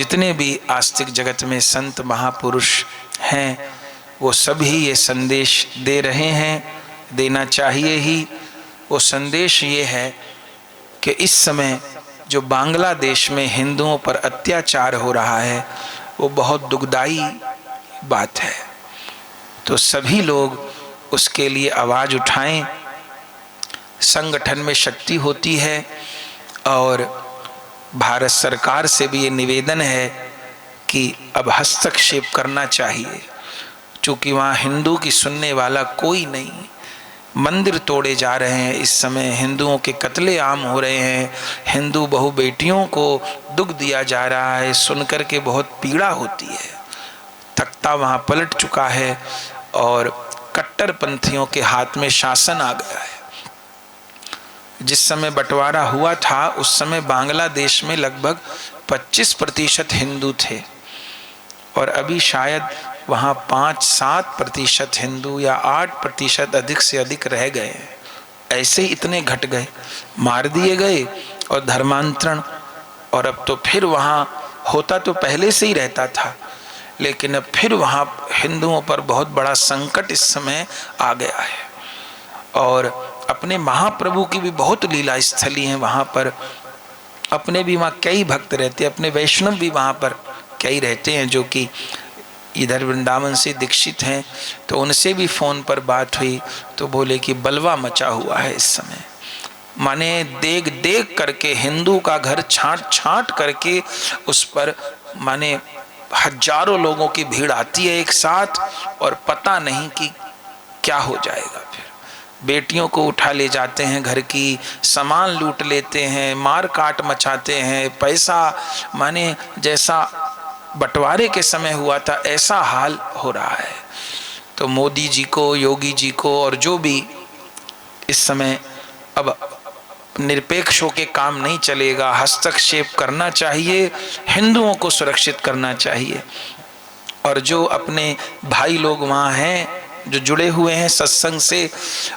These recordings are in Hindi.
जितने भी आस्तिक जगत में संत महापुरुष हैं वो सभी ये संदेश दे रहे हैं, देना चाहिए ही। वो संदेश ये है कि इस समय जो बांग्लादेश में हिंदुओं पर अत्याचार हो रहा है वो बहुत दुखदाई बात है। तो सभी लोग उसके लिए आवाज़ उठाएं। संगठन में शक्ति होती है और भारत सरकार से भी ये निवेदन है कि अब हस्तक्षेप करना चाहिए, क्योंकि वहाँ हिंदू की सुनने वाला कोई नहीं। मंदिर तोड़े जा रहे हैं इस समय, हिंदुओं के कत्लेआम हो रहे हैं, हिंदू बहु बेटियों को दुख दिया जा रहा है, सुनकर के बहुत पीड़ा होती है। तख्ता वहाँ पलट चुका है और कट्टरपंथियों के हाथ में शासन आ गया है। जिस समय बंटवारा हुआ था उस समय बांग्लादेश में लगभग 25% हिंदू थे और अभी शायद वहाँ 5-7% हिंदू या 8% अधिक से अधिक रह गए हैं। ऐसे ही इतने घट गए, मार दिए गए और धर्मांतरण। और अब तो फिर वहाँ होता तो पहले से ही रहता था, लेकिन अब फिर वहाँ हिंदुओं पर बहुत बड़ा संकट इस समय आ गया है। और अपने महाप्रभु की भी बहुत लीला स्थली हैं वहाँ पर। अपने भी वहाँ कई भक्त रहते हैं, अपने वैष्णव भी वहाँ पर कई रहते हैं जो कि इधर वृंदावन से दीक्षित हैं। तो उनसे भी फ़ोन पर बात हुई तो बोले कि बलवा मचा हुआ है इस समय। माने देख देख करके हिंदू का घर छांट छांट करके उस पर माने हजारों लोगों की भीड़ आती है एक साथ, और पता नहीं कि क्या हो जाएगा। फिर बेटियों को उठा ले जाते हैं, घर की सामान लूट लेते हैं, मार काट मचाते हैं, पैसा माने जैसा बंटवारे के समय हुआ था ऐसा हाल हो रहा है। तो मोदी जी को, योगी जी को और जो भी इस समय अब निरपेक्ष होकर काम नहीं चलेगा, हस्तक्षेप करना चाहिए, हिंदुओं को सुरक्षित करना चाहिए। और जो अपने भाई लोग वहाँ हैं जो जुड़े हुए हैं सत्संग से,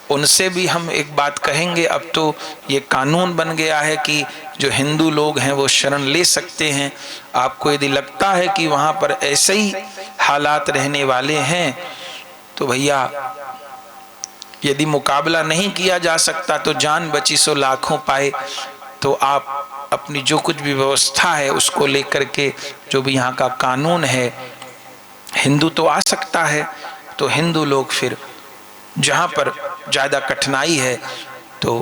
उनसे भी हम एक बात कहेंगे। अब तो ये कानून बन गया है कि जो हिंदू लोग हैं वो शरण ले सकते हैं। आपको यदि लगता है कि वहाँ पर ऐसे ही हालात रहने वाले हैं तो भैया, यदि मुकाबला नहीं किया जा सकता तो जान बची सो लाखों पाए। तो आप अपनी जो कुछ भी व्यवस्था है उसको लेकर के, जो भी यहाँ का कानून है, हिंदू तो आ सकता है तो हिंदू लोग फिर जहाँ पर ज़्यादा कठिनाई है तो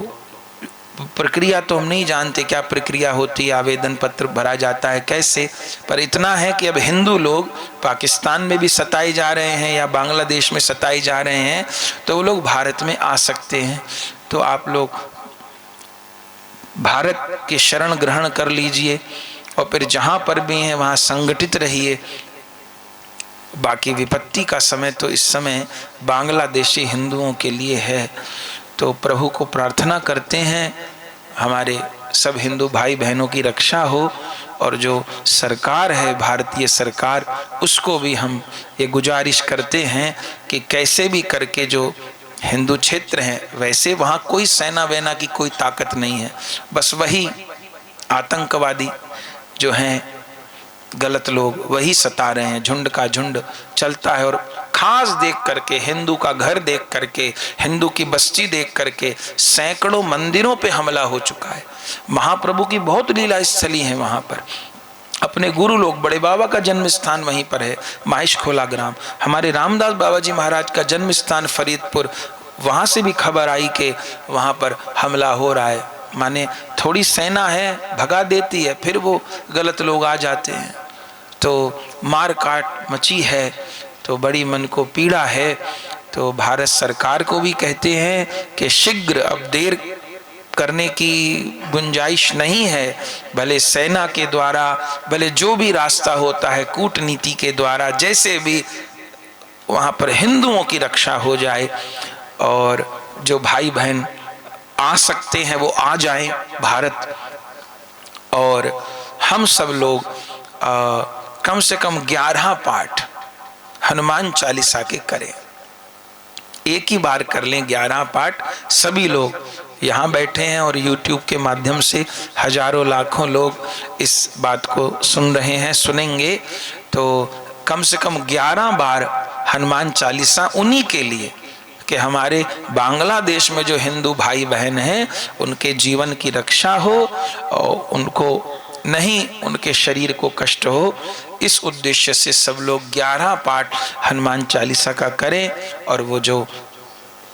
प्रक्रिया तो हम नहीं जानते क्या प्रक्रिया होती है, आवेदन पत्र भरा जाता है कैसे, पर इतना है कि अब हिंदू लोग पाकिस्तान में भी सताए जा रहे हैं या बांग्लादेश में सताए जा रहे हैं तो वो लोग भारत में आ सकते हैं। तो आप लोग भारत की शरण ग्रहण कर लीजिए और फिर जहाँ पर भी हैं वहाँ संगठित रहिए। बाकी विपत्ति का समय तो इस समय बांग्लादेशी हिंदुओं के लिए है। तो प्रभु को प्रार्थना करते हैं हमारे सब हिंदू भाई बहनों की रक्षा हो, और जो सरकार है भारतीय सरकार उसको भी हम ये गुजारिश करते हैं कि कैसे भी करके जो हिंदू क्षेत्र हैं, वैसे वहाँ कोई सेना वेना की कोई ताकत नहीं है, बस वही आतंकवादी जो हैं गलत लोग वही सता रहे हैं, झुंड का झुंड चलता है। और खास देख करके हिंदू का घर देख करके, हिंदू की बस्ती देख करके सैकड़ों मंदिरों पे हमला हो चुका है। महाप्रभु की बहुत लीला स्थली है वहाँ पर। अपने गुरु लोग, बड़े बाबा का जन्म स्थान वहीं पर है, माहिश खोला ग्राम। हमारे रामदास बाबा जी महाराज का जन्म स्थान फरीदपुर, वहाँ से भी खबर आई कि वहाँ पर हमला हो रहा है। माने थोड़ी सेना है भगा देती है, फिर वो गलत लोग आ जाते हैं, तो मार काट मची है, तो बड़ी मन को पीड़ा है। तो भारत सरकार को भी कहते हैं कि शीघ्र, अब देर करने की गुंजाइश नहीं है, भले सेना के द्वारा, भले जो भी रास्ता होता है कूटनीति के द्वारा, जैसे भी वहाँ पर हिंदुओं की रक्षा हो जाए। और जो भाई बहन आ सकते हैं वो आ जाएं भारत, और हम सब लोग कम से कम 11 पाठ हनुमान चालीसा के करें। एक ही बार कर लें 11 पाठ सभी लोग, यहाँ बैठे हैं और YouTube के माध्यम से हजारों लाखों लोग इस बात को सुन रहे हैं, सुनेंगे। तो कम से कम 11 बार हनुमान चालीसा उन्हीं के लिए कि हमारे बांग्लादेश में जो हिंदू भाई बहन हैं उनके जीवन की रक्षा हो और उनको नहीं, उनके शरीर को कष्ट हो, इस उद्देश्य से सब लोग 11 पाठ हनुमान चालीसा का करें। और वो जो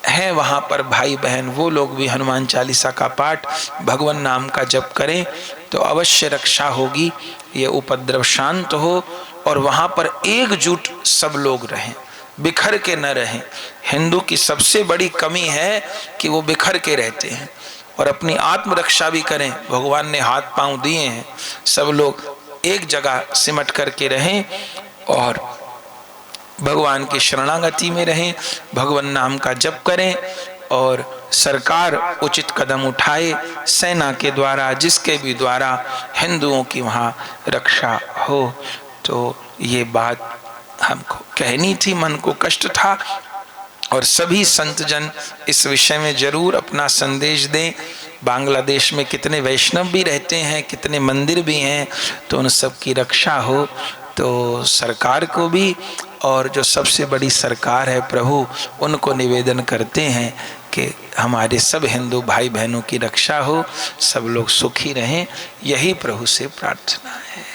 है वहाँ पर भाई बहन वो लोग भी हनुमान चालीसा का पाठ, भगवान नाम का जप करें तो अवश्य रक्षा होगी, ये उपद्रव शांत हो और वहाँ पर एकजुट सब लोग रहें, बिखर के न रहें। हिंदू की सबसे बड़ी कमी है कि वो बिखर के रहते हैं और अपनी आत्मरक्षा भी करें। भगवान ने हाथ पांव दिए हैं, सब लोग एक जगह सिमट करके रहें और भगवान की शरणागति में रहें, भगवान नाम का जप करें और सरकार उचित कदम उठाए सेना के द्वारा, जिसके भी द्वारा हिंदुओं की वहाँ रक्षा हो। तो ये बात हमको कहनी थी, मन को कष्ट था और सभी संत जन इस विषय में जरूर अपना संदेश दें। बांग्लादेश में कितने वैष्णव भी रहते हैं, कितने मंदिर भी हैं, तो उन सब की रक्षा हो। तो सरकार को भी और जो सबसे बड़ी सरकार है प्रभु, उनको निवेदन करते हैं कि हमारे सब हिंदू भाई बहनों की रक्षा हो, सब लोग सुखी रहें, यही प्रभु से प्रार्थना है।